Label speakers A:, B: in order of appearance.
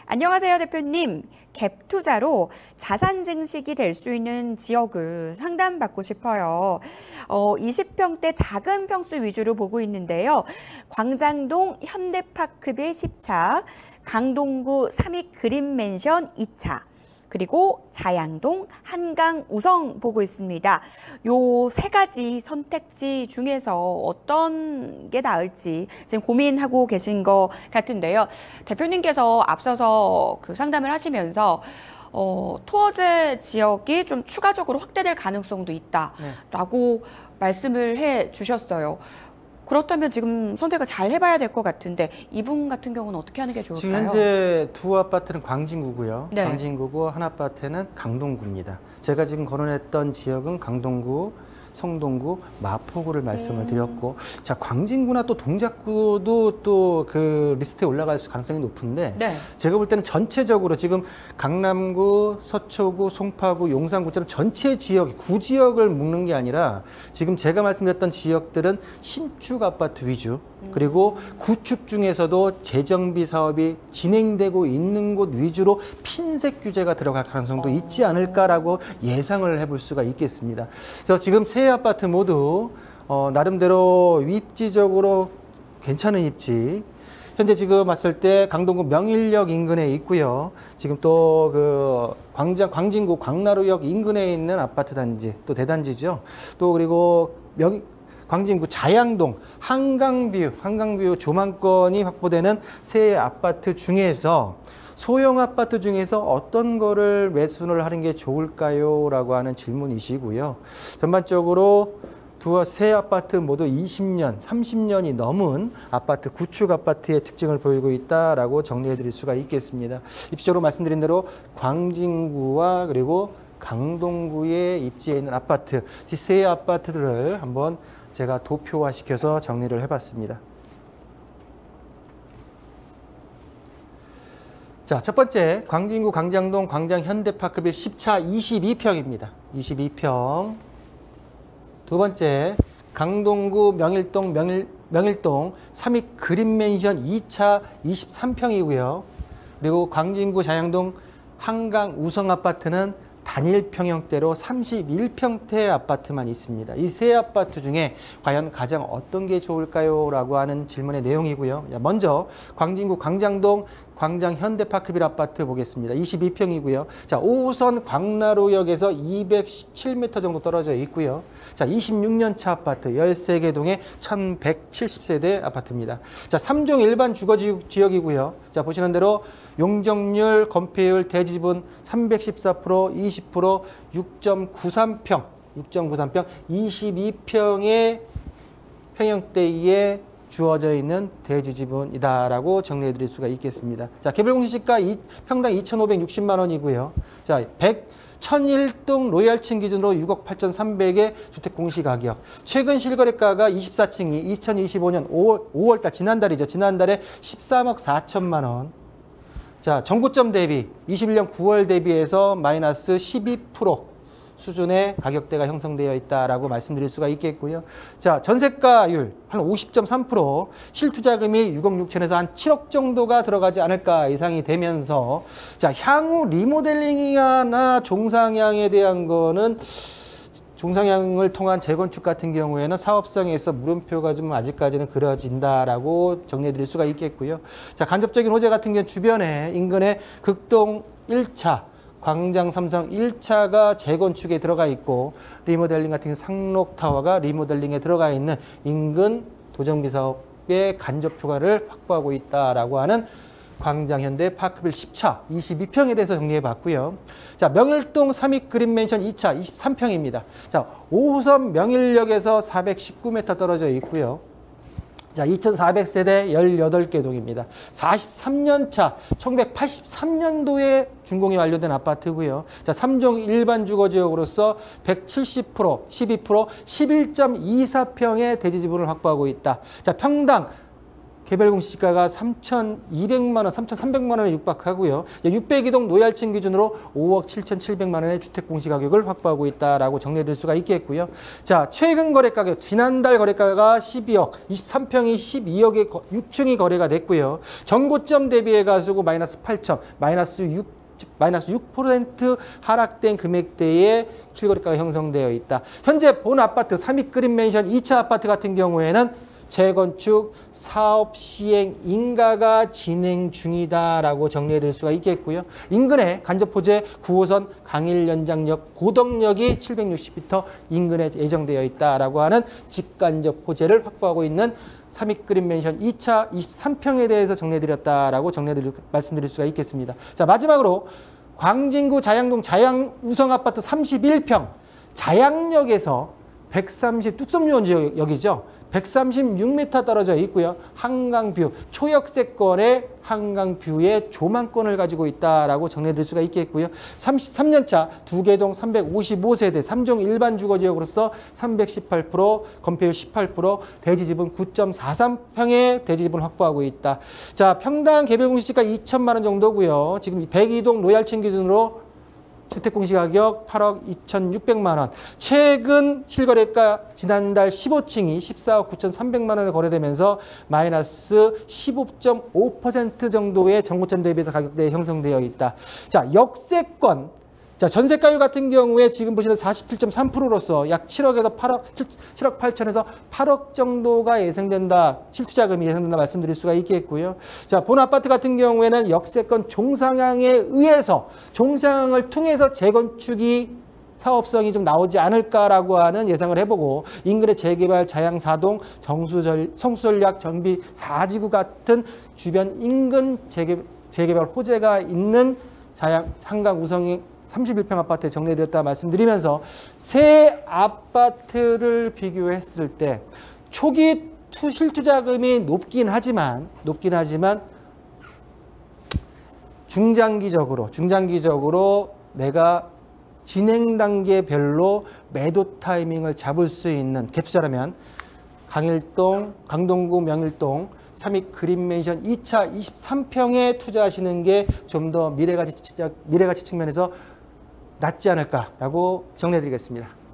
A: 안녕하세요, 대표님. 갭 투자로 자산 증식이 될 수 있는 지역을 상담받고 싶어요. 20평대 작은 평수 위주로 보고 있는데요. 광장동 현대파크빌 10차, 강동구 삼익 그린맨션 2차, 그리고 자양동 한강 우성 보고 있습니다. 요 세 가지 선택지 중에서 어떤 게 나을지 지금 고민하고 계신 것 같은데요. 대표님께서 앞서서 그 상담을 하시면서 토어제 지역이 좀 추가적으로 확대될 가능성도 있다라고 말씀을 해 주셨어요. 그렇다면 지금 선택을 잘 해봐야 될 것 같은데 이분 같은 경우는 어떻게 하는 게 좋을까요?
B: 지금 현재 두 아파트는 광진구고요.
A: 네.
B: 광진구고 한 아파트는 강동구입니다. 제가 지금 거론했던 지역은 강동구, 성동구, 마포구를 말씀을 드렸고, 자, 광진구나 또 동작구도 또 그 리스트에 올라갈 가능성이 높은데,
A: 네.
B: 제가 볼 때는 전체적으로 지금 강남구, 서초구, 송파구, 용산구처럼 전체 지역, 구지역을 묶는 게 아니라 지금 제가 말씀드렸던 지역들은 신축 아파트 위주, 그리고 구축 중에서도 재정비 사업이 진행되고 있는 곳 위주로 핀셋 규제가 들어갈 가능성도 있지 않을까라고 예상을 해볼 수가 있겠습니다. 그래서 지금 세 아파트 모두 나름대로 입지적으로 괜찮은 입지. 현재 지금 봤을 때 강동구 명일역 인근에 있고요. 지금 또 그 광진구 광나루역 인근에 있는 아파트 단지, 또 대단지죠. 또 그리고 광진구 자양동 한강뷰 조망권이 확보되는 새 아파트 중에서 소형 아파트 중에서 어떤 거를 매수를 하는 게 좋을까요? 라고 하는 질문이시고요. 전반적으로 세 아파트 모두 20년, 30년이 넘은 아파트, 구축 아파트의 특징을 보이고 있다라고 정리해 드릴 수가 있겠습니다. 입시적으로 말씀드린 대로 광진구와 그리고 강동구에 입지해 있는 아파트, 이 세 아파트들을 한번 제가 도표화시켜서 정리를 해봤습니다. 자, 첫 번째 광진구 광장동 광장현대파크빌 10차 22평입니다. 22평. 두 번째 강동구 명일동 삼익 그린맨션 2차 23평이고요. 그리고 광진구 자양동 한강 우성 아파트는 단일 평형대로 31평대 아파트만 있습니다. 이 세 아파트 중에 과연 가장 어떤 게 좋을까요? 라고 하는 질문의 내용이고요. 먼저 광진구 광장동 광장현대파크빌 아파트 보겠습니다. 22평이고요. 자, 5호선 광나루역에서 217m 정도 떨어져 있고요. 자, 26년 차 아파트 13개 동의 1170세대 아파트입니다. 자, 3종 일반 주거 지역이고요. 자, 보시는 대로 용적률, 건폐율, 대지분 314%, 20%, 6.93평, 22평의 평형대에 주어져 있는 대지지분이다라고 정리해 드릴 수가 있겠습니다. 자, 개별공시지가 평당 2,560만 원이고요. 자, 1001동 로얄층 기준으로 6억 8,300의 주택 공시가격. 최근 실거래가가 24층이 2025년 5월달, 지난달이죠. 지난달에 13억 4천만 원. 자, 전고점 대비 21년 9월 대비해서 마이너스 12% 수준의 가격대가 형성되어 있다라고 말씀드릴 수가 있겠고요. 자, 전세가율 한 50.3%, 실투자금이 6억 6천에서 한 7억 정도가 들어가지 않을까 예상이 되면서, 자, 향후 리모델링이나 종상향에 대한 거는 종상향을 통한 재건축 같은 경우에는 사업성에서 물음표가 좀 아직까지는 그려진다라고 정리해 드릴 수가 있겠고요. 자, 간접적인 호재 같은 경우는 주변에 인근에 극동 1차, 광장 삼성 1차가 재건축에 들어가 있고, 리모델링 같은 경우 상록타워가 리모델링에 들어가 있는 인근 도정비 사업의 간접 효과를 확보하고 있다라고 하는 광장현대 파크빌 10차 22평에 대해서 정리해 봤고요. 자, 명일동 삼익 그린맨션 2차 23평입니다. 자, 5호선 명일역에서 419m 떨어져 있고요. 자, 2,400세대 18개 동입니다. 43년 차, 1983년도에 준공이 완료된 아파트고요. 자, 3종 일반 주거지역으로서 170%, 12%, 11.24평의 대지지분을 확보하고 있다. 자, 평당 개별 공시지가가 3,200만 원, 3,300만 원에 육박하고요. 602동 노얄층 기준으로 5억 7,700만 원의 주택 공시 가격을 확보하고 있다라고 정리해드릴 수가 있겠고요. 자, 최근 거래 가격, 지난달 거래가가 12억, 23평이 12억에 6층이 거래가 됐고요. 전고점 대비해 가지고 마이너스 8천, 마이너스 6% 하락된 금액대의 실거래가가 형성되어 있다. 현재 본 아파트 3위 그린맨션 2차 아파트 같은 경우에는 재건축 사업 시행 인가가 진행 중이다라고 정리해드릴 수가 있겠고요. 인근에 간접호재 9호선 강일 연장역 고덕역이 760m 인근에 예정되어 있다라고 하는 직간접 호재를 확보하고 있는 3위 그린맨션 2차 23평에 대해서 정리해드렸다라고 말씀드릴 수가 있겠습니다. 자, 마지막으로 광진구 자양동 자양우성아파트 31평 자양역에서 뚝섬유원 지역이죠. 136m 떨어져 있고요. 한강뷰, 초역세권의 한강뷰의 조망권을 가지고 있다라고 정리해드릴 수가 있겠고요. 33년차 두개동 355세대 3종 일반 주거지역으로서 318%, 건폐율 18%, 대지지분 9.43평의 대지지분을 확보하고 있다. 자, 평당 개별 공시지가 2천만 원 정도고요. 지금 102동 노얄층 기준으로 주택공시가격 8억 2,600만 원. 최근 실거래가 지난달 15층이 14억 9,300만 원에 거래되면서 마이너스 15.5% 정도의 전고점 대비해서 가격대에 형성되어 있다. 자, 역세권. 자, 전세가율 같은 경우에 지금 보시는 47.3%로서 약 7억 8천에서 8억 정도가 예상된다. 실투자금이 예상된다 말씀드릴 수가 있겠고요. 자, 본 아파트 같은 경우에는 역세권 종상향에 의해서 종상향을 통해서 재건축이 사업성이 좀 나오지 않을까라고 하는 예상을 해보고 인근의 재개발 자양사동, 성수전략 전비 4지구 같은 주변 인근 재개발 호재가 있는 한강 우성이 31평 아파트에 정리되었다 말씀드리면서 새 아파트를 비교했을 때 초기 실투자금이 높긴 하지만 중장기적으로 내가 진행 단계별로 매도 타이밍을 잡을 수 있는 갭투자라면 강일동, 강동구 명일동 3위 그린맨션 2차 23평에 투자하시는 게 좀 더 미래가치 측면에서 낫지 않을까라고 정리해드리겠습니다.